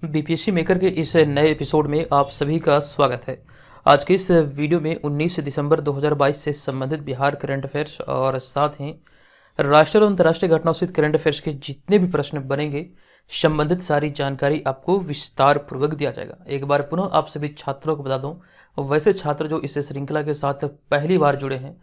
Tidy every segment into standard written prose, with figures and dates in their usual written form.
BPSC maker के इस नए एपिसोड में आप सभी का स्वागत है। आज के इस वीडियो में 19 दिसंबर 2022 से संबंधित बिहार करंट अफेयर्स और साथ ही राष्ट्रीय और अंतर्राष्ट्रीय घटनाओं से करंट अफेयर्स के जितने भी प्रश्न बनेंगे, संबंधित सारी जानकारी आपको विस्तार पूर्वक दिया जाएगा। एक बार पुनः आप सभी छात्रों को बता दूं, वैसे छात्र जो इस श्रृंखला के साथ पहली बार जुड़े हैं,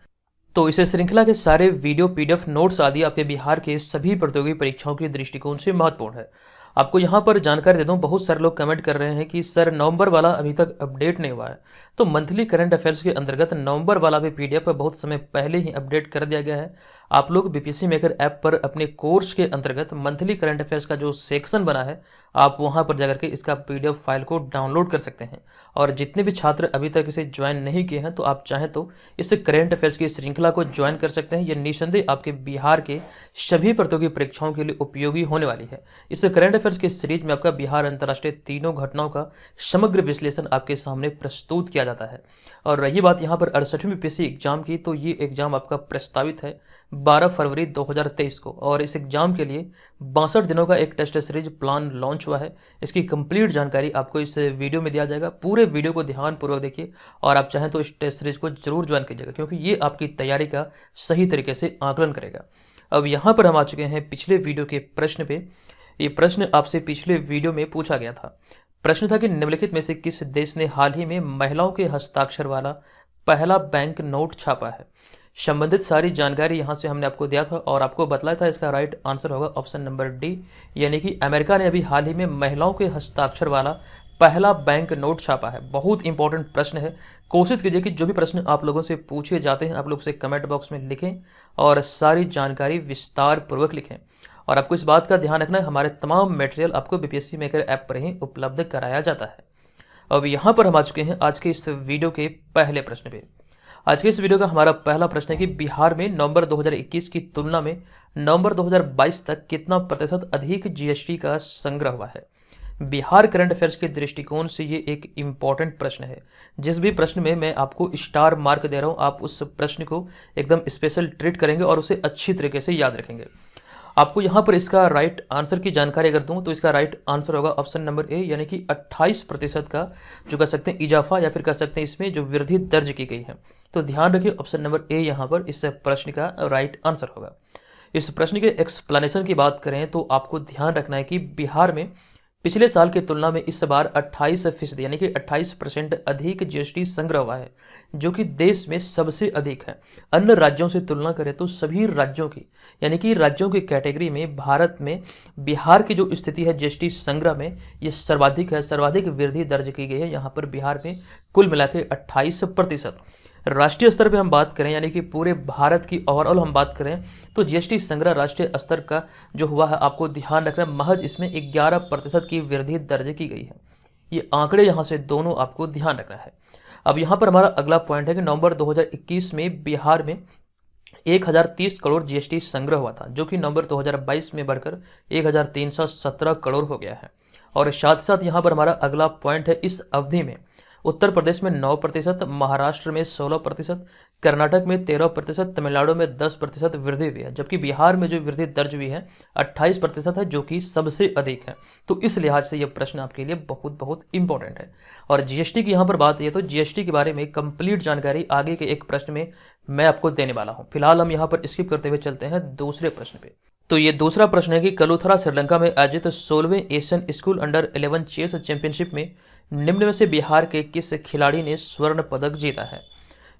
तो इस श्रृंखला के सारे वीडियो पीडीएफ नोट्स आदि आपके बिहार के सभी प्रतियोगी परीक्षाओं के दृष्टिकोण से महत्वपूर्ण है। आपको यहाँ पर जानकारी दे दूं, बहुत सारे लोग कमेंट कर रहे हैं कि सर नवंबर वाला अभी तक अपडेट नहीं हुआ है। तो मंथली करंट अफेयर्स के अंतर्गत नवंबर वाला भी पीडीएफ बहुत समय पहले ही अपडेट कर दिया गया है। आप लोग बीपीएससी मेकर ऐप पर अपने कोर्स के अंतर्गत मंथली करंट अफेयर्स का जो सेक्शन बना है, आप वहां पर जाकर के इसका पीडीएफ फाइल को डाउनलोड कर सकते हैं। और जितने भी छात्र अभी तक इसे ज्वाइन नहीं किए हैं, तो आप चाहें तो इस करंट अफेयर्स की श्रृंखला को ज्वाइन कर सकते हैं। यह निसंदेह आपके बिहार के सभी प्रतियोगी परीक्षाओं के लिए उपयोगी होने वाली है। इस करंट अफेयर्स की सीरीज में आपका बिहार अंतर्राष्ट्रीय तीनों घटनाओं का समग्र विश्लेषण आपके सामने प्रस्तुत किया जाता है। और रही बात यहाँ पर 68वीं बीपीएससी एग्जाम की, तो ये एग्जाम आपका प्रस्तावित है 12 फरवरी 2023 को, और इस एग्जाम के लिए 62 दिनों का एक टेस्ट सीरीज प्लान लॉन्च हुआ है। इसकी कंप्लीट जानकारी आपको इस वीडियो में दिया जाएगा। पूरे वीडियो को ध्यानपूर्वक देखिए और आप चाहें तो इस टेस्ट सीरीज को जरूर ज्वाइन कीजिएगा, क्योंकि ये आपकी तैयारी का सही तरीके से आकलन करेगा। अब यहाँ पर हम आ चुके हैं पिछले वीडियो के प्रश्न पे। ये प्रश्न आपसे पिछले वीडियो में पूछा गया था। प्रश्न था कि निम्नलिखित में से किस देश ने हाल ही में महिलाओं के हस्ताक्षर वाला पहला बैंक नोट छापा है। संबंधित सारी जानकारी यहाँ से हमने आपको दिया था और आपको बताया था इसका राइट आंसर होगा ऑप्शन नंबर डी, यानी कि अमेरिका ने अभी हाल ही में महिलाओं के हस्ताक्षर वाला पहला बैंक नोट छापा है। बहुत इंपॉर्टेंट प्रश्न है। कोशिश कीजिए कि जो भी प्रश्न आप लोगों से पूछे जाते हैं, आप लोग से कमेंट बॉक्स में लिखें और सारी जानकारी विस्तार पूर्वक लिखें। और आपको इस बात का ध्यान रखना है, हमारे तमाम मटेरियल आपको बीपीएससी मेकर ऐप पर ही उपलब्ध कराया जाता है। अब यहाँ पर हम आ चुके हैं आज के इस वीडियो के पहले प्रश्न पे। आज के इस वीडियो का हमारा पहला प्रश्न है कि बिहार में नवंबर 2021 की तुलना में नवंबर 2022 तक कितना प्रतिशत अधिक जीएसटी का संग्रह हुआ है। बिहार करंट अफेयर्स के दृष्टिकोण से ये एक इम्पॉर्टेंट प्रश्न है। जिस भी प्रश्न में मैं आपको स्टार मार्क दे रहा हूँ, आप उस प्रश्न को एकदम स्पेशल ट्रीट करेंगे और उसे अच्छी तरीके से याद रखेंगे। आपको यहाँ पर इसका राइट आंसर की जानकारी अगर दूँ, तो इसका राइट आंसर होगा ऑप्शन नंबर ए, यानी कि 28% का जो कह सकते हैं इजाफा, या फिर कह सकते हैं इसमें जो वृद्धि दर्ज की गई है। तो ध्यान रखिए, ऑप्शन नंबर ए यहाँ पर इस प्रश्न का राइट आंसर होगा। इस प्रश्न के एक्सप्लेनेशन की बात करें तो आपको ध्यान रखना है कि बिहार में पिछले साल की तुलना में इस बार 28% यानी कि 28% अधिक जीएसटी संग्रह हुआ है, जो कि देश में सबसे अधिक है। अन्य राज्यों से तुलना करें तो सभी राज्यों की, यानी कि राज्यों की कैटेगरी में भारत में बिहार की जो स्थिति है जीएसटी संग्रह में, ये सर्वाधिक है। सर्वाधिक वृद्धि दर्ज की गई है यहाँ पर बिहार में, कुल मिला के 28%। राष्ट्रीय स्तर पे हम बात करें, यानी कि पूरे भारत की ओवरऑल हम बात करें, तो जीएसटी संग्रह राष्ट्रीय स्तर का जो हुआ है, आपको ध्यान रखना, महज इसमें 11% की वृद्धि दर्ज की गई है। ये आंकड़े यहाँ से दोनों आपको ध्यान रखना है। अब यहाँ पर हमारा अगला पॉइंट है कि नवंबर 2021 में बिहार में 1030 करोड़ जीएसटी संग्रह हुआ था, जो कि नवंबर 2022 में बढ़कर 1317 करोड़ हो गया है। और साथ साथ यहाँ पर हमारा अगला पॉइंट है, इस अवधि में उत्तर प्रदेश में 9%, महाराष्ट्र में 16%, कर्नाटक में 13%, तमिलनाडु में 10% वृद्धि हुई है, जबकि बिहार में जो वृद्धि दर्ज हुई है 28% है, जो कि सबसे अधिक है। तो इस लिहाज से यह प्रश्न आपके लिए बहुत बहुत इंपॉर्टेंट है। और जीएसटी की यहाँ पर बात है, तो जीएसटी के बारे में कंप्लीट जानकारी आगे के एक प्रश्न में मैं आपको देने वाला हूँ। फिलहाल हम यहाँ पर स्किप करते हुए चलते हैं दूसरे प्रश्न पे। तो ये दूसरा प्रश्न है कि कलुथरा श्रीलंका में आयोजित 16वें Asian school under 11 chess championship में निम्न में से बिहार के किस खिलाड़ी ने स्वर्ण पदक जीता है।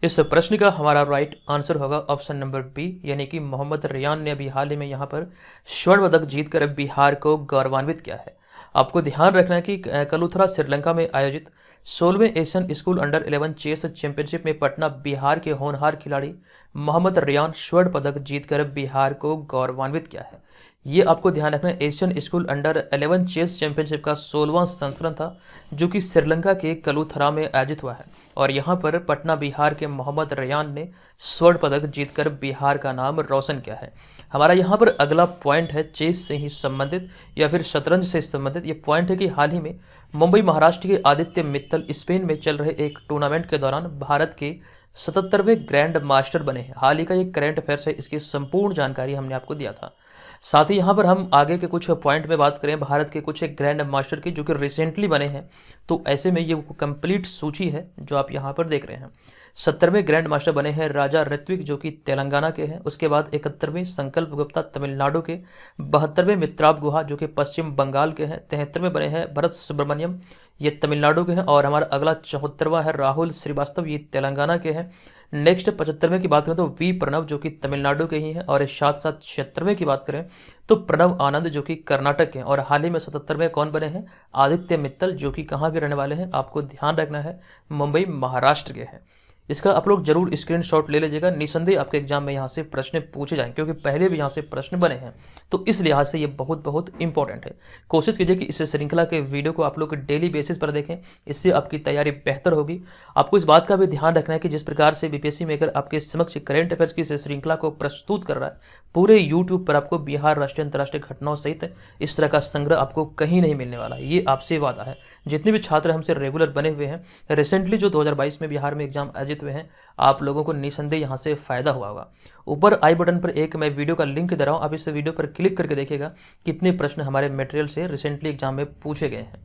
इस प्रश्न का हमारा राइट आंसर होगा ऑप्शन नंबर बी, यानी कि मोहम्मद रियान ने अभी हाल ही में यहाँ पर स्वर्ण पदक जीतकर बिहार को गौरवान्वित किया है। आपको ध्यान रखना है कि कलुथरा श्रीलंका में आयोजित 16वें Asian school under 11 chess championship में पटना बिहार के होनहार खिलाड़ी मोहम्मद रियान स्वर्ण पदक जीतकर बिहार को गौरवान्वित किया है। ये आपको ध्यान रखना है, Asian school under 11 chess championship का 16वां संस्करण था, जो कि श्रीलंका के कलुथरा में आयोजित हुआ है। और यहाँ पर पटना बिहार के मोहम्मद रियान ने स्वर्ण पदक जीतकर बिहार का नाम रोशन किया है। हमारा यहाँ पर अगला पॉइंट है चेस से ही संबंधित या फिर शतरंज से संबंधित। ये पॉइंट है कि हाल ही में मुंबई महाराष्ट्र के आदित्य मित्तल स्पेन में चल रहे एक टूर्नामेंट के दौरान भारत के 77वें ग्रैंड मास्टर बने हैं। हाल ही का ये करंट अफेयर्स है, इसकी संपूर्ण जानकारी हमने आपको दिया था। साथ ही यहाँ पर हम आगे के कुछ पॉइंट में बात करें भारत के कुछ एक ग्रैंड मास्टर की जो कि रिसेंटली बने हैं, तो ऐसे में ये कंप्लीट सूची है जो आप यहाँ पर देख रहे हैं। 70वें ग्रैंड मास्टर बने हैं राजा ऋत्विक जो कि तेलंगाना के हैं। उसके बाद 71वें संकल्प गुप्ता तमिलनाडु के। 72वें मित्राब गुहा जो कि पश्चिम बंगाल के हैं। 73वें बने हैं भरत सुब्रमण्यम, ये तमिलनाडु के हैं। और हमारा अगला 74वां है राहुल श्रीवास्तव, ये तेलंगाना के हैं। नेक्स्ट 75वें की बात करें तो वी प्रणव जो कि तमिलनाडु के ही हैं। और साथ साथ 76वें की बात करें तो प्रणव आनंद जो कि कर्नाटक के हैं। और हाल ही में 77वें कौन बने हैं? आदित्य मित्तल जो कि कहाँ के रहने वाले हैं, आपको ध्यान रखना है, मुंबई महाराष्ट्र के हैं। इसका आप लोग जरूर स्क्रीनशॉट ले लीजिएगा, निसंदेह आपके एग्जाम में यहाँ से प्रश्न पूछे जाएंगे क्योंकि पहले भी यहाँ से प्रश्न बने हैं, तो इस लिहाज से ये बहुत बहुत इंपॉर्टेंट है। कोशिश कीजिए कि इस श्रृंखला के वीडियो को आप लोग डेली बेसिस पर देखें, इससे आपकी तैयारी बेहतर होगी। आपको इस बात का भी ध्यान रखना है कि जिस प्रकार से बीपीएससी मेकर आपके समक्ष करेंट अफेयर्स की इस श्रृंखला को प्रस्तुत कर रहा है, पूरे यूट्यूब पर आपको बिहार राष्ट्रीय अंतर्राष्ट्रीय घटनाओं सहित इस तरह का संग्रह आपको कहीं नहीं मिलने वाला, ये आपसे वादा है। जितने भी छात्र हमसे रेगुलर बने हुए हैं, रिसेंटली जो 2022 में बिहार में एग्जाम आयोजित हुए हैं, आप लोगों को निसंदेह यहाँ से फायदा हुआ होगा। ऊपर आई बटन पर एक मैं वीडियो का लिंक दे रहा हूँ, आप इस वीडियो पर क्लिक करके देखिएगा कितने प्रश्न हमारे मटेरियल से रिसेंटली एग्जाम में पूछे गए हैं।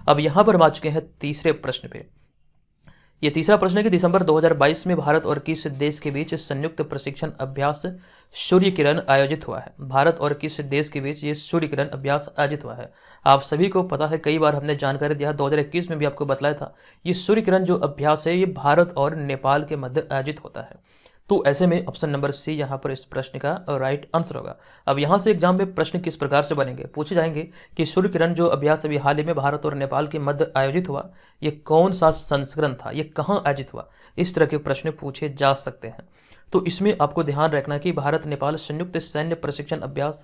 अब यहाँ पर हम आ चुके हैं तीसरे प्रश्न पे। ये तीसरा प्रश्न है कि दिसंबर 2022 में भारत और किस देश के बीच संयुक्त प्रशिक्षण अभ्यास सूर्य किरण आयोजित हुआ है? भारत और किस देश के बीच ये सूर्य किरण अभ्यास आयोजित हुआ है? आप सभी को पता है, कई बार हमने जानकारी दिया, 2021 में भी आपको बताया था। ये सूर्य किरण जो अभ्यास है ये भारत और नेपाल के मध्य आयोजित होता है। तो ऐसे में ऑप्शन नंबर सी यहाँ पर इस प्रश्न का राइट आंसर होगा। अब यहाँ से एग्जाम में प्रश्न किस प्रकार से बनेंगे, पूछे जाएंगे कि सूर्य किरण जो अभ्यास अभी हाल ही में भारत और नेपाल के मध्य आयोजित हुआ, ये कौन सा संस्करण था, ये कहाँ आयोजित हुआ, इस तरह के प्रश्न पूछे जा सकते हैं। तो इसमें आपको ध्यान रखना कि भारत नेपाल संयुक्त सैन्य प्रशिक्षण अभ्यास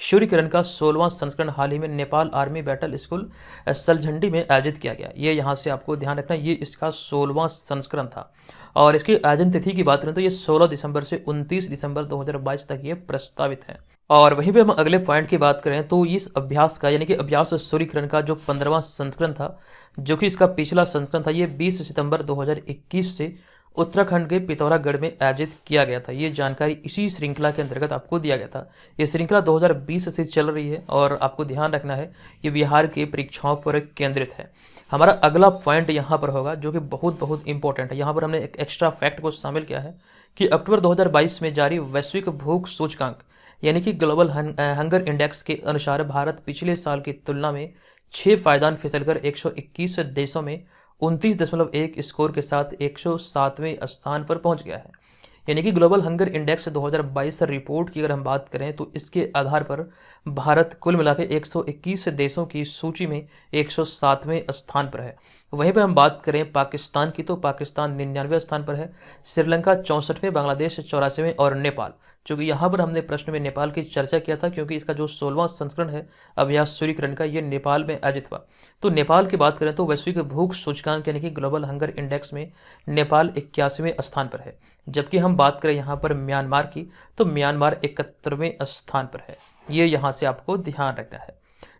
सूर्य किरण का 16वां संस्करण हाल ही में नेपाल आर्मी बैटल स्कूल सलझंडी में आयोजित किया गया। ये यहाँ से आपको ध्यान रखना, ये इसका 16वां संस्करण था। और इसकी आयोजन तिथि की बात करें तो ये 16 दिसंबर से 29 दिसंबर 2022 तक ये प्रस्तावित है। और वहीं पे हम अगले पॉइंट की बात करें तो इस अभ्यास का यानी कि अभ्यास सूर्य किरण का जो 15वां संस्करण था, जो कि इसका पिछला संस्करण था, ये 20 सितंबर 2021 से उत्तराखंड के पिथौरागढ़ में आयोजित किया गया था। ये जानकारी इसी श्रृंखला के अंतर्गत आपको दिया गया था। ये श्रृंखला 2020 से चल रही है और आपको ध्यान रखना है कि बिहार की परीक्षाओं पर केंद्रित है। हमारा अगला पॉइंट यहाँ पर होगा जो कि बहुत बहुत इंपॉर्टेंट है। यहाँ पर हमने एक एक्स्ट्रा फैक्ट को शामिल किया है कि अक्टूबर 2022 में जारी वैश्विक भूख सूचकांक यानी कि ग्लोबल हंगर इंडेक्स के अनुसार भारत पिछले साल की तुलना में 6 पायदान फिसलकर 121 देशों में 29.1 स्कोर के साथ 107वें स्थान पर पहुंच गया है। यानी कि ग्लोबल हंगर इंडेक्स 2022 रिपोर्ट की अगर हम बात करें तो इसके आधार पर भारत कुल मिलाकर 121 देशों की सूची में 107वें स्थान पर है। वहीं पर हम बात करें पाकिस्तान की तो पाकिस्तान 99वें स्थान पर है, श्रीलंका 64वें, बांग्लादेश 84वें और नेपाल, चूँकि यहाँ पर हमने प्रश्न में नेपाल की चर्चा किया था क्योंकि इसका जो 16वां संस्करण है अभ्यास सूर्य किरण का, ये नेपाल में आयोजित हुआ। तो नेपाल की बात करें तो वैश्विक भूख सूचकांक यानी कि ग्लोबल हंगर इंडेक्स में नेपाल 81वें स्थान पर है। जबकि हम बात करें यहाँ पर म्यांमार की तो म्यांमार 71वें स्थान पर है। ये यहाँ से आपको ध्यान रखना है।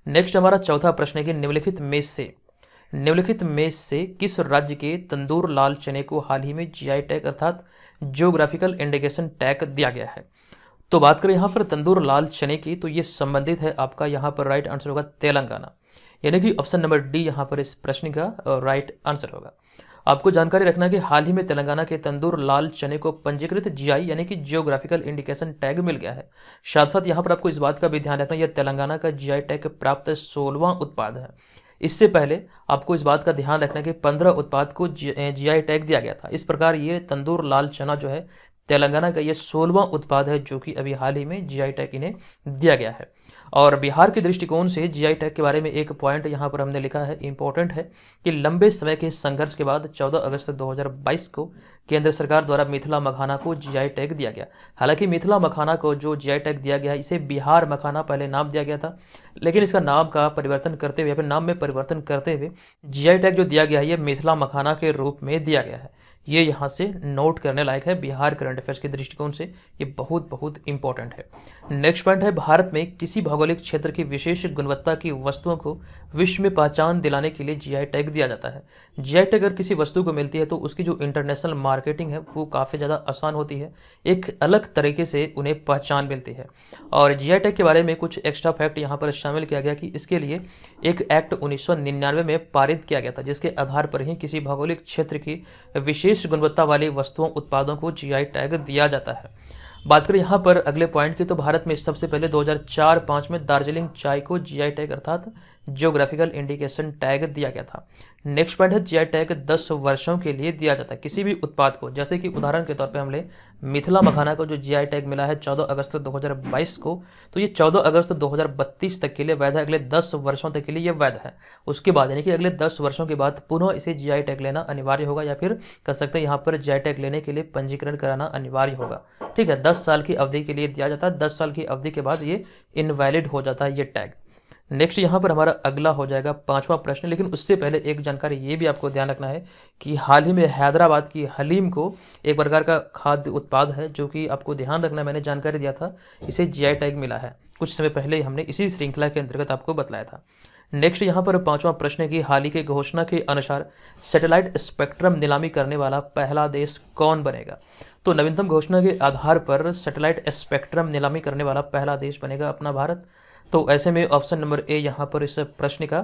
नेक्स्ट हमारा चौथा प्रश्न है कि निम्नलिखित में से किस राज्य के तंदूर लाल चने को हाल ही में जीआई टैग अर्थात जियोग्राफिकल इंडिकेशन टैग दिया गया है? तो बात करें यहाँ पर तंदूर लाल चने की तो ये संबंधित है आपका यहाँ पर राइट आंसर होगा तेलंगाना, यानी कि ऑप्शन नंबर डी यहाँ पर इस प्रश्न का राइट आंसर होगा। आपको जानकारी रखना है कि हाल ही में तेलंगाना के तंदूर लाल चने को पंजीकृत जीआई यानी कि जियोग्राफिकल इंडिकेशन टैग मिल गया है। साथ साथ यहाँ पर आपको इस बात का भी ध्यान रखना, यह तेलंगाना का जीआई टैग प्राप्त 16वां उत्पाद है। इससे पहले आपको इस बात का ध्यान रखना है कि 15 उत्पाद को जीआई टैग दिया गया था। इस प्रकार ये तंदूर लाल चना जो है तेलंगाना का ये 16वां उत्पाद है जो कि अभी हाल ही में जीआई टैग इन्हें दिया गया है। और बिहार के दृष्टिकोण से जीआई टैग के बारे में एक पॉइंट यहाँ पर हमने लिखा है, इंपॉर्टेंट है कि लंबे समय के संघर्ष के बाद 14 अगस्त 2022 को केंद्र सरकार द्वारा मिथिला मखाना को जीआई टैग दिया गया। हालांकि मिथिला मखाना को जो जीआई टैग दिया गया इसे बिहार मखाना पहले नाम दिया गया था, लेकिन इसका नाम का परिवर्तन करते हुए फिर नाम में परिवर्तन करते हुए जीआई टैग जो दिया गया है ये मिथिला मखाना के रूप में दिया गया है। ये यहाँ से नोट करने लायक है, बिहार करंट अफेयर्स के दृष्टिकोण से ये बहुत बहुत इंपॉर्टेंट है। नेक्स्ट पॉइंट है भारत में किस किसी भौगोलिक क्षेत्र की विशेष गुणवत्ता की वस्तुओं को विश्व में पहचान दिलाने के लिए जीआई टैग दिया जाता है। जीआई टैग अगर किसी वस्तु को मिलती है तो उसकी जो इंटरनेशनल मार्केटिंग है वो काफ़ी ज़्यादा आसान होती है, एक अलग तरीके से उन्हें पहचान मिलती है। और जीआई टैग के बारे में कुछ एक्स्ट्रा फैक्ट यहाँ पर शामिल किया गया कि इसके लिए एक एक्ट 1999 में पारित किया गया था, जिसके आधार पर ही किसी भौगोलिक क्षेत्र की विशेष गुणवत्ता वाली वस्तुओं उत्पादों को जीआई टैग दिया जाता है। बात करें यहाँ पर अगले पॉइंट की, तो भारत में सबसे पहले 2004-5 में दार्जिलिंग चाय को जीआई टैग अर्थात जियोग्राफिकल इंडिकेशन टैग दिया गया था। नेक्स्ट पॉइंट है जीआई टैग 10 वर्षों के लिए दिया जाता है किसी भी उत्पाद को। जैसे कि उदाहरण के तौर पे हम ले मिथिला मखाना को जो जीआई टैग मिला है 14 अगस्त 2022 को, तो ये 14 अगस्त 2032 तक के लिए वैध है, अगले 10 वर्षों तक के लिए ये वैध है। उसके बाद यानी कि अगले 10 वर्षों के बाद पुनः इसे जीआई टैग लेना अनिवार्य होगा, या फिर कह सकते हैं यहाँ पर जीआई टैग लेने के लिए पंजीकरण कराना अनिवार्य होगा। ठीक है, 10 साल की अवधि के लिए दिया जाता है, 10 साल की अवधि के बाद ये इनवैलिड हो जाता है ये टैग। नेक्स्ट यहाँ पर हमारा अगला हो जाएगा 5वां प्रश्न, लेकिन उससे पहले एक जानकारी ये भी आपको ध्यान रखना है कि हाल ही में हैदराबाद की हलीम को एक प्रकार का खाद्य उत्पाद है जो कि आपको ध्यान रखना है, मैंने जानकारी दिया था, इसे जीआई टैग मिला है कुछ समय पहले, हमने इसी श्रृंखला के अंतर्गत आपको बताया था। नेक्स्ट यहाँ पर 5वां प्रश्न है कि हाल ही के घोषणा के अनुसार सैटेलाइट स्पेक्ट्रम नीलामी करने वाला पहला देश कौन बनेगा। तो नवीनतम घोषणा के आधार पर सैटेलाइट स्पेक्ट्रम नीलामी करने वाला पहला देश बनेगा अपना भारत। तो ऐसे में ऑप्शन नंबर ए यहाँ पर इस प्रश्न का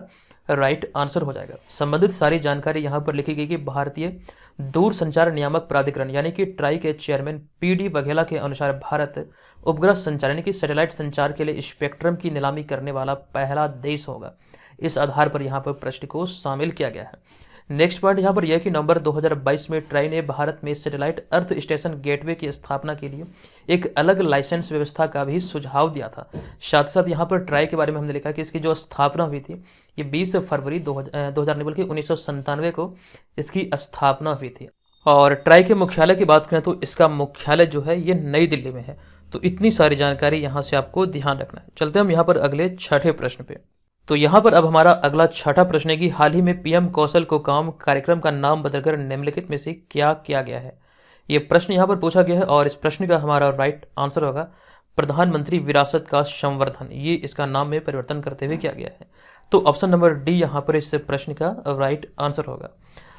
राइट आंसर हो जाएगा। संबंधित सारी जानकारी यहाँ पर लिखी गई कि भारतीय दूरसंचार नियामक प्राधिकरण यानी कि ट्राई के चेयरमैन पीडी बघेला के अनुसार भारत उपग्रह संचार यानी कि सैटेलाइट संचार के लिए स्पेक्ट्रम की नीलामी करने वाला पहला देश होगा। इस आधार पर यहाँ पर प्रश्न को शामिल किया गया है। नेक्स्ट पॉइंट यहाँ पर यह कि नवंबर 2022 में ट्राई ने भारत में सैटेलाइट अर्थ स्टेशन गेटवे की स्थापना के लिए एक अलग लाइसेंस व्यवस्था का भी सुझाव दिया था। साथ साथ यहाँ पर ट्राई के बारे में हमने लिखा कि इसकी जो स्थापना हुई थी ये 20 फरवरी 1997 को इसकी स्थापना हुई थी। और ट्राई के मुख्यालय की बात करें तो इसका मुख्यालय जो है ये नई दिल्ली में है। तो इतनी सारी जानकारी यहाँ से आपको ध्यान रखना है। चलते हम यहाँ पर अगले 6ठे प्रश्न पे। तो यहाँ पर अब हमारा अगला 6ठा प्रश्न है कि हाल ही में पीएम कौशल को काम कार्यक्रम का नाम बदलकर निम्नलिखित में से क्या किया गया है। ये प्रश्न यहाँ पर पूछा गया है और इस प्रश्न का हमारा राइट आंसर होगा प्रधानमंत्री विरासत का संवर्धन। ये इसका नाम में परिवर्तन करते हुए किया गया है। तो ऑप्शन नंबर डी यहाँ पर इस प्रश्न का राइट आंसर होगा।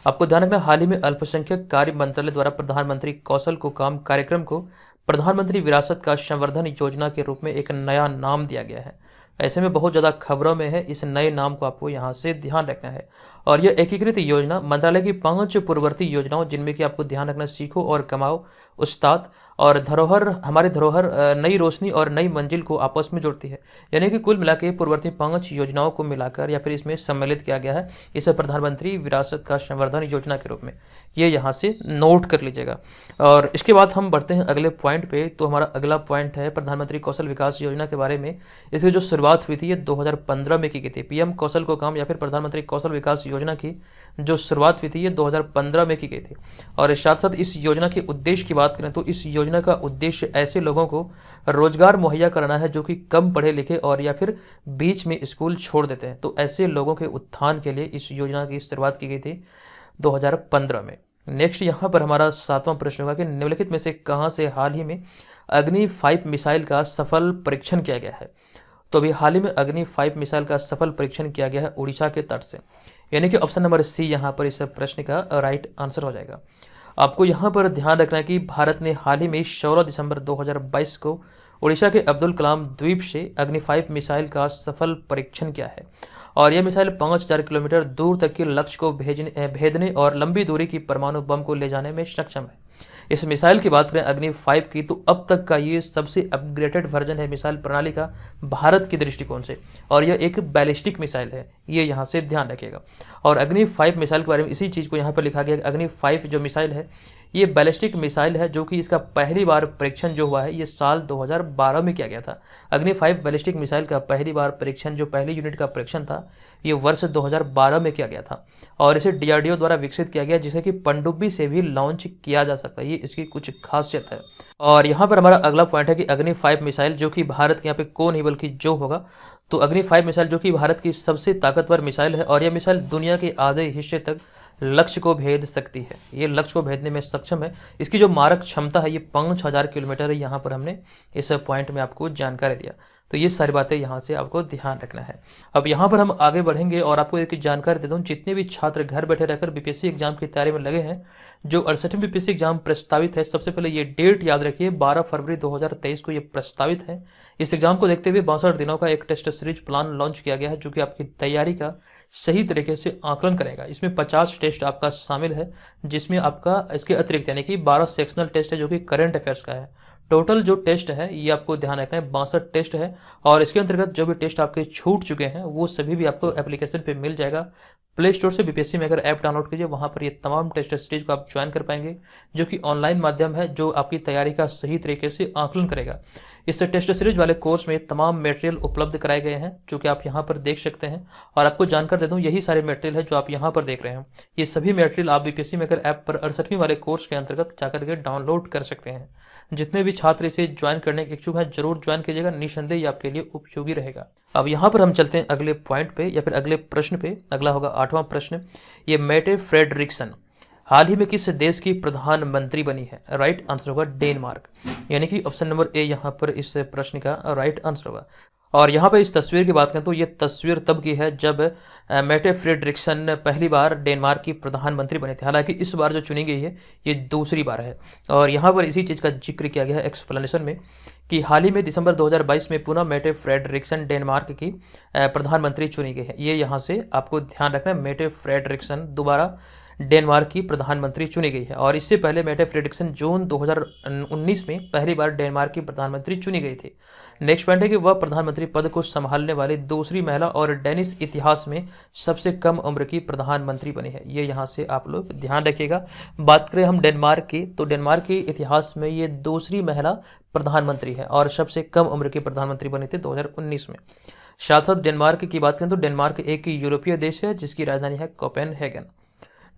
आपको ध्यान रखना, हाल ही में अल्पसंख्यक कार्य मंत्रालय द्वारा प्रधानमंत्री कौशल को काम कार्यक्रम को प्रधानमंत्री विरासत का संवर्धन योजना के रूप में एक नया नाम दिया गया है। ऐसे में बहुत ज़्यादा खबरों में है, इस नए नाम को आपको यहाँ से ध्यान रखना है। और यह एकीकृत योजना मंत्रालय की 5 पूर्ववर्ती योजनाओं जिनमें कि आपको ध्यान रखना सीखो और कमाओ, उस्ताद और धरोहर, हमारे धरोहर, नई रोशनी और नई मंजिल को आपस में जोड़ती है। यानी कि कुल मिला के पूर्ववर्ती 5 योजनाओं को मिलाकर या फिर इसमें सम्मिलित किया गया है इसे प्रधानमंत्री विरासत का संवर्धन योजना के रूप में। ये यहाँ से नोट कर लीजिएगा। और इसके बाद हम बढ़ते हैं अगले पॉइंट पे। तो हमारा अगला पॉइंट है प्रधानमंत्री कौशल विकास योजना के बारे में। इसकी जो शुरुआत हुई थी ये 2015 में की गई थी। पीएम कौशल को काम या फिर प्रधानमंत्री कौशल विकास योजना की जो शुरुआत हुई थी ये 2015 में की गई थी। और साथ साथ इस योजना के उद्देश्य की बात करें तो इस योजना का उद्देश्य ऐसे लोगों को रोजगार मुहैया कराना है जो कि कम पढ़े लिखे और या फिर बीच में स्कूल छोड़ देते हैं। तो ऐसे लोगों के उत्थान के लिए इस योजना की शुरुआत की गई थी 2015 में। नेक्स्ट यहाँ पर हमारा 7वां प्रश्न होगा कि निम्नलिखित में से कहाँ से हाल ही में अग्नि 5 मिसाइल का सफल परीक्षण किया गया है। तो अभी हाल ही में अग्नि 5 मिसाइल का सफल परीक्षण किया गया है उड़ीसा के तट से। यानी कि ऑप्शन नंबर सी यहाँ पर इस प्रश्न का राइट आंसर हो जाएगा। आपको यहाँ पर ध्यान रखना है कि भारत ने हाल ही में 16 दिसंबर 2022 को उड़ीसा के अब्दुल कलाम द्वीप से अग्नि 5 मिसाइल का सफल परीक्षण किया है। और यह मिसाइल 5000 किलोमीटर दूर तक के लक्ष्य को भेदने और लंबी दूरी की परमाणु बम को ले जाने में सक्षम है। इस मिसाइल की बात करें अग्नि 5 की तो अब तक का ये सबसे अपग्रेडेड वर्जन है मिसाइल प्रणाली का भारत की दृष्टिकोण से। और यह एक बैलिस्टिक मिसाइल है, ये यहाँ से ध्यान रखिएगा। और अग्नि 5 मिसाइल के बारे में इसी चीज़ को यहाँ पर लिखा गया। अग्नि 5 जो मिसाइल है ये बैलिस्टिक मिसाइल है जो कि इसका पहली बार परीक्षण जो हुआ है ये साल 2012 में किया गया था। अग्नि 5 बैलिस्टिक मिसाइल का पहली बार परीक्षण जो पहली यूनिट का परीक्षण था ये वर्ष 2012 में किया गया था। और इसे डीआरडीओ द्वारा विकसित किया गया जिसे कि पनडुब्बी से भी लॉन्च किया जा सकता है, ये इसकी कुछ खासियत है। और यहाँ पर हमारा अगला पॉइंट है कि अग्नि 5 मिसाइल जो कि भारत के यहाँ पे को नहीं बल्कि जो होगा। तो अग्नि 5 मिसाइल जो कि भारत की सबसे ताकतवर मिसाइल है और यह मिसाइल दुनिया के आधे हिस्से तक लक्ष्य को भेद सकती है, ये लक्ष्य को भेदने में सक्षम है। इसकी जो मारक क्षमता है ये 5000 किलोमीटर है। यहाँ पर हमने इस पॉइंट में आपको जानकारी दिया। तो ये सारी बातें यहाँ से आपको ध्यान रखना है। अब यहाँ पर हम आगे बढ़ेंगे और आपको एक जानकारी दे दूँ, जितने भी छात्र घर बैठे रहकर बीपीएससी एग्जाम की तैयारी में लगे हैं, जो 68वीं बीपीएससी एग्जाम प्रस्तावित है, सबसे पहले ये डेट याद रखिए, 12 फरवरी 2023 को ये प्रस्तावित है। इस एग्जाम को देखते हुए 62 दिनों का एक टेस्ट सीरीज प्लान लॉन्च किया गया है, जो कि आपकी तैयारी का सही तरीके से आकलन करेगा। इसमें 50 टेस्ट आपका शामिल है, जिसमें आपका इसके अतिरिक्त यानी कि 12 सेक्शनल टेस्ट है, जो कि करंट अफेयर्स का है। टोटल जो टेस्ट है ये आपको ध्यान रखना है 62 टेस्ट है, और इसके अंतर्गत जो भी टेस्ट आपके छूट चुके हैं वो सभी भी आपको एप्लीकेशन पे मिल जाएगा। प्ले स्टोर से बीपीएससी में अगर ऐप डाउनलोड कीजिए, वहाँ पर ये तमाम टेस्ट सीरीज को आप ज्वाइन कर पाएंगे, जो कि ऑनलाइन माध्यम है, जो आपकी तैयारी का सही तरीके से आकलन करेगा। इस टेस्ट सीरीज वाले कोर्स में तमाम मटेरियल उपलब्ध कराए गए हैं, जो कि आप यहाँ पर देख सकते हैं। और आपको जानकर दे दूँ, यही सारे मटेरियल है जो आप यहाँ पर देख रहे हैं। ये सभी मटेरियल आप बीपीएससी में अगर ऐप पर 68वीं वाले कोर्स के अंतर्गत जाकर के डाउनलोड कर सकते हैं। जितने भी छात्र इसे ज्वाइन करने के इच्छुक हैं, जरूर ज्वाइन कीजिएगा, निस्संदेह ये आपके लिए उपयोगी रहेगा। अब यहाँ पर हम चलते हैं अगले पॉइंट पे या फिर अगले प्रश्न पे। अगला होगा 8वां प्रश्न। ये मेटे फ्रेडरिक्सन हाल ही में किस देश की प्रधानमंत्री बनी है? राइट आंसर होगा डेनमार्क, यानी कि ऑप्शन नंबर ए यहाँ पर इस प्रश्न का राइट आंसर होगा। और यहाँ पे इस तस्वीर की बात करें तो ये तस्वीर तब की है जब मेटे फ्रेडरिक्सन पहली बार डेनमार्क की प्रधानमंत्री बने थे। हालांकि इस बार जो चुनी गई है ये दूसरी बार है। और यहाँ पर इसी चीज़ का जिक्र किया गया है एक्सप्लेनेशन में कि हाल ही में दिसंबर 2022 में पुनः मेटे फ्रेडरिक्सन डेनमार्क की प्रधानमंत्री चुनी गई है। ये यहाँ से आपको ध्यान रखना है, मेटे फ्रेडरिक्सन दोबारा डेनमार्क की प्रधानमंत्री चुनी गई है। और इससे पहले मेटे फ्रेडरिक्सन जून 2019 में पहली बार डेनमार्क की प्रधानमंत्री चुनी गई थी। नेक्स्ट पॉइंट है कि वह प्रधानमंत्री पद को संभालने वाली दूसरी महिला और डेनिश इतिहास में सबसे कम उम्र की प्रधानमंत्री बनी है। ये यहाँ से आप लोग ध्यान रखिएगा। बात करें हम डेनमार्क की, तो डेनमार्क के इतिहास में ये दूसरी महिला प्रधानमंत्री है और सबसे कम उम्र की प्रधानमंत्री बनी थी 2019 में। साथ साथ डेनमार्क की बात करें तो डेनमार्क एक यूरोपीय देश है जिसकी राजधानी है कोपेनहेगन।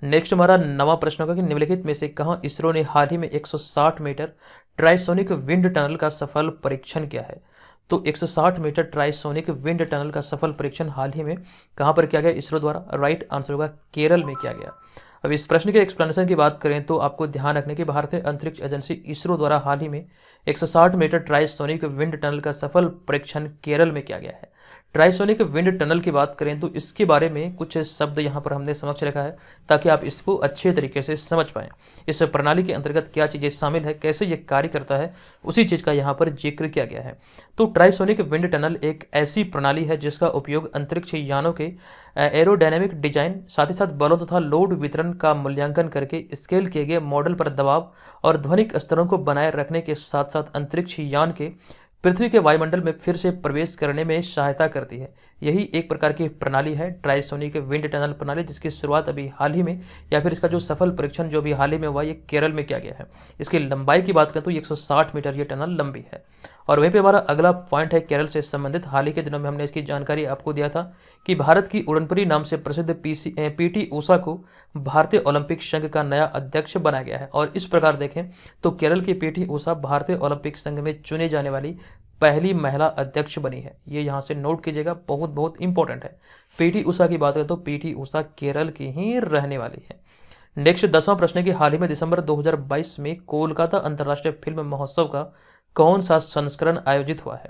नेक्स्ट हमारा 9वां प्रश्न होगा कि निम्नलिखित में से कहाँ इसरो ने हाल ही में 160 मीटर ट्राइसोनिक विंड टनल का सफल परीक्षण किया है? तो 160 मीटर ट्राइसोनिक विंड टनल का सफल परीक्षण हाल ही में कहाँ पर किया गया इसरो द्वारा? राइट आंसर होगा केरल में किया गया। अब इस प्रश्न के एक्सप्लेनेशन की बात करें तो आपको ध्यान रखने की भारतीय अंतरिक्ष एजेंसी इसरो द्वारा हाल ही में 160 मीटर ट्राइसोनिक विंड टनल का सफल परीक्षण केरल में किया गया है। ट्राइसोनिक विंड टनल की बात करें तो इसके बारे में कुछ शब्द यहाँ पर हमने समझ रखा है ताकि आप इसको अच्छे तरीके से समझ पाएं। इस प्रणाली के अंतर्गत क्या चीज़ें शामिल है, कैसे ये कार्य करता है, उसी चीज़ का यहाँ पर जिक्र किया गया है। तो ट्राइसोनिक विंड टनल एक ऐसी प्रणाली है जिसका उपयोग अंतरिक्ष यानों के एरोडायनेमिक डिजाइन, साथ ही साथ बलों तथा लोड वितरण का मूल्यांकन करके स्केल किए गए मॉडल पर दबाव और ध्वनिक स्तरों को बनाए रखने के साथ साथ अंतरिक्ष यान के पृथ्वी के वायुमंडल में फिर से प्रवेश करने में सहायता करती है। यही एक प्रकार की प्रणाली है ट्राइसोनिक विंड टनल प्रणाली, जिसकी शुरुआत अभी हाल ही में या फिर इसका जो सफल परीक्षण जो भी हाल ही में हुआ ये केरल में किया गया है। इसकी लंबाई की बात करें तो 160 मीटर ये टनल लंबी है। और वहीं पे हमारा अगला पॉइंट है केरल से संबंधित। हाल ही के दिनों में हमने इसकी जानकारी आपको दिया था कि भारत की उड़नपरी नाम से प्रसिद्ध पीटी ऊषा को भारतीय ओलंपिक संघ का नया अध्यक्ष बनाया गया है। और इस प्रकार देखें तो केरल की पीटी ऊषा भारतीय ओलंपिक संघ में चुनी जाने वाली पहली महिला अध्यक्ष बनी है। ये यहाँ से नोट कीजिएगा, बहुत बहुत इंपॉर्टेंट है। पीटी ऊषा की बात करें तो पीटी ऊषा केरल की ही रहने वाली है। नेक्स्ट 10वां प्रश्न है कि हाल ही में दिसंबर 2022 में कोलकाता अंतर्राष्ट्रीय फिल्म महोत्सव का कौन सा संस्करण आयोजित हुआ है?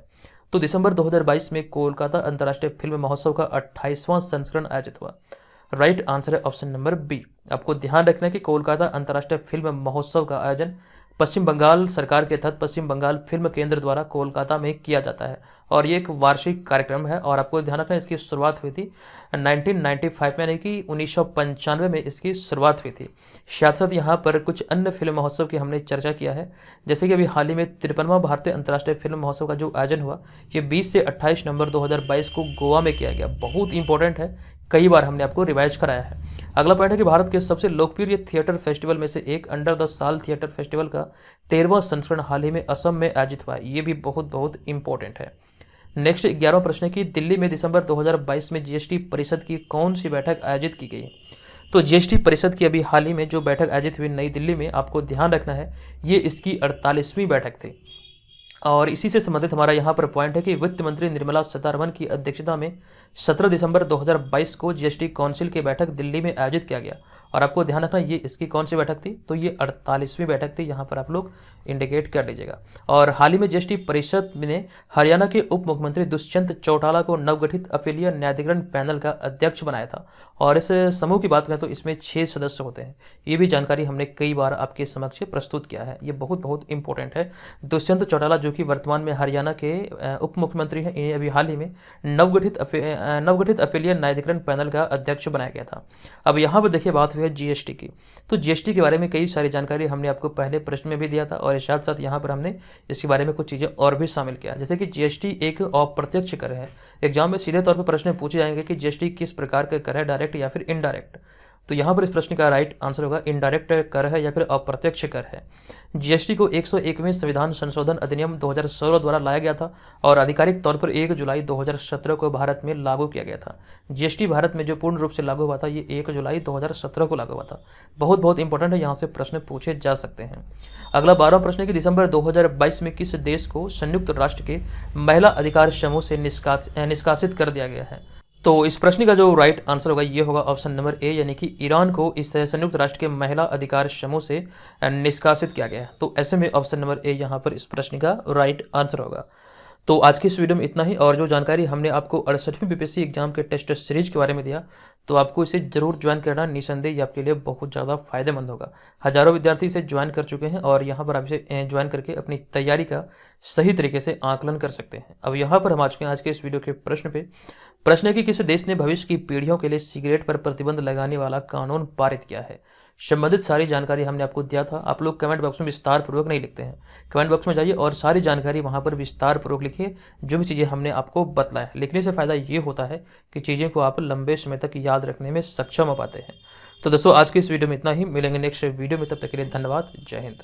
तो दिसंबर 2022 में कोलकाता अंतर्राष्ट्रीय फिल्म महोत्सव का 28वां संस्करण आयोजित हुआ। राइट आंसर है ऑप्शन नंबर बी। आपको ध्यान रखना है कि कोलकाता अंतर्राष्ट्रीय फिल्म महोत्सव का आयोजन पश्चिम बंगाल सरकार के तहत पश्चिम बंगाल फिल्म केंद्र द्वारा कोलकाता में किया जाता है और ये एक वार्षिक कार्यक्रम है। और आपको ध्यान रखना है इसकी शुरुआत हुई थी 1995 में, यानी कि 1995 में इसकी शुरुआत हुई थी। साथ साथ यहाँ पर कुछ अन्य फिल्म महोत्सव की हमने चर्चा किया है, जैसे कि अभी हाल ही में 53वां भारतीय अंतर्राष्ट्रीय फिल्म महोत्सव का जो आयोजन हुआ ये 20 से 28 नवंबर 2022 को गोवा में किया गया। बहुत इंपॉर्टेंट है, कई बार हमने आपको रिवाइज कराया है। अगला पॉइंट है कि भारत के सबसे लोकप्रिय थिएटर फेस्टिवल में से एक अंडर द साल थिएटर फेस्टिवल का 13वां संस्करण हाल ही में असम में आयोजित हुआ है। ये भी बहुत बहुत इंपॉर्टेंट है। नेक्स्ट 11वां प्रश्न है कि दिल्ली में दिसंबर 2022 में जीएसटी परिषद की कौन सी बैठक आयोजित की गई? तो जीएसटी परिषद की अभी हाल ही में जो बैठक आयोजित हुई नई दिल्ली में, आपको ध्यान रखना है ये इसकी 48वीं बैठक थी। और इसी से संबंधित हमारा यहाँ पर पॉइंट है कि वित्त मंत्री निर्मला सीतारमण की अध्यक्षता में 17 दिसंबर 2022 को जीएसटी काउंसिल की बैठक दिल्ली में आयोजित किया गया और आपको ध्यान रखना ये इसकी कौन सी बैठक थी, तो ये 48वीं बैठक थी, यहाँ पर आप लोग इंडिकेट कर लीजिएगा। और हाल ही में जीएसटी परिषद ने हरियाणा के उप मुख्यमंत्री दुष्यंत चौटाला को नवगठित अपीलीय न्यायाधिकरण पैनल का अध्यक्ष बनाया था। और इस समूह की बात करें तो इसमें 6 सदस्य होते हैं। ये भी जानकारी हमने कई बार आपके समक्ष प्रस्तुत किया है, ये बहुत बहुत इंपॉर्टेंट है। दुष्यंत चौटाला जो कि वर्तमान में हरियाणा के उप मुख्यमंत्री हैं, इन्हें अभी हाल ही में नवगठित अपीलीय न्यायाधिकरण पैनल का अध्यक्ष बनाया गया था। अब यहाँ पर देखिए बात हुई है जीएसटी की, तो जीएसटी के बारे में कई सारी जानकारी हमने आपको पहले प्रश्न में भी दिया था और साथ साथ यहाँ पर हमने इसके बारे में कुछ चीज़ें और भी शामिल किया, जैसे कि जीएसटी एक अप्रत्यक्ष कर है। एग्जाम में सीधे तौर पर प्रश्न पूछे जाएंगे कि जीएसटी किस प्रकार का कर है, डायरेक्ट या फिर इनडायरेक्ट। तो यहाँ पर इस प्रश्न का राइट आंसर होगा इनडायरेक्ट कर है या फिर अप्रत्यक्ष कर है। जीएसटी को 101वें संविधान संशोधन अधिनियम 2016 द्वारा लाया गया था और आधिकारिक तौर पर 1 जुलाई 2017 को भारत में लागू किया गया था। जीएसटी भारत में जो पूर्ण रूप से लागू हुआ था ये 1 जुलाई 2017 को लागू हुआ था। बहुत बहुत इंपॉर्टेंट है, यहाँ से प्रश्न पूछे जा सकते हैं। अगला 12वां प्रश्न है कि दिसंबर 2022 में किस देश को संयुक्त राष्ट्र के महिला अधिकार समूह से निष्कासित कर दिया गया है। तो इस प्रश्न का जो राइट आंसर होगा ये होगा ऑप्शन नंबर ए, यानी कि ईरान को इस संयुक्त राष्ट्र के महिला अधिकार समूह से निष्कासित किया गया है। तो ऐसे में ऑप्शन नंबर ए यहाँ पर इस प्रश्न का राइट आंसर होगा। तो आज की इस वीडियो में इतना ही, और जो जानकारी हमने आपको 68वीं बीपीएससी एग्जाम के टेस्ट सीरीज के बारे में दिया, तो आपको इसे जरूर ज्वाइन करना, निसंदेह ये आपके लिए बहुत ज़्यादा फायदेमंद होगा। हजारों विद्यार्थी इसे ज्वाइन कर चुके हैं और यहाँ पर आप इसे ज्वाइन करके अपनी तैयारी का सही तरीके से आकलन कर सकते हैं। अब यहाँ पर हम आ चुके हैं आज के इस वीडियो के प्रश्न पे। प्रश्न है कि किस देश ने भविष्य की पीढ़ियों के लिए सिगरेट पर प्रतिबंध लगाने वाला कानून पारित किया है। संबंधित सारी जानकारी हमने आपको दिया था। आप लोग कमेंट बॉक्स में विस्तार पूर्वक नहीं लिखते हैं, कमेंट बॉक्स में जाइए और सारी जानकारी वहां पर विस्तार पूर्वक लिखिए। जो भी चीज़ें हमने आपको बतलाया, लिखने से फ़ायदा ये होता है कि चीज़ें को आप लंबे समय तक याद रखने में सक्षम हो पाते हैं। तो दोस्तों आज की इस वीडियो में इतना ही, मिलेंगे नेक्स्ट वीडियो में, तब तक के लिए धन्यवाद। जय हिंद।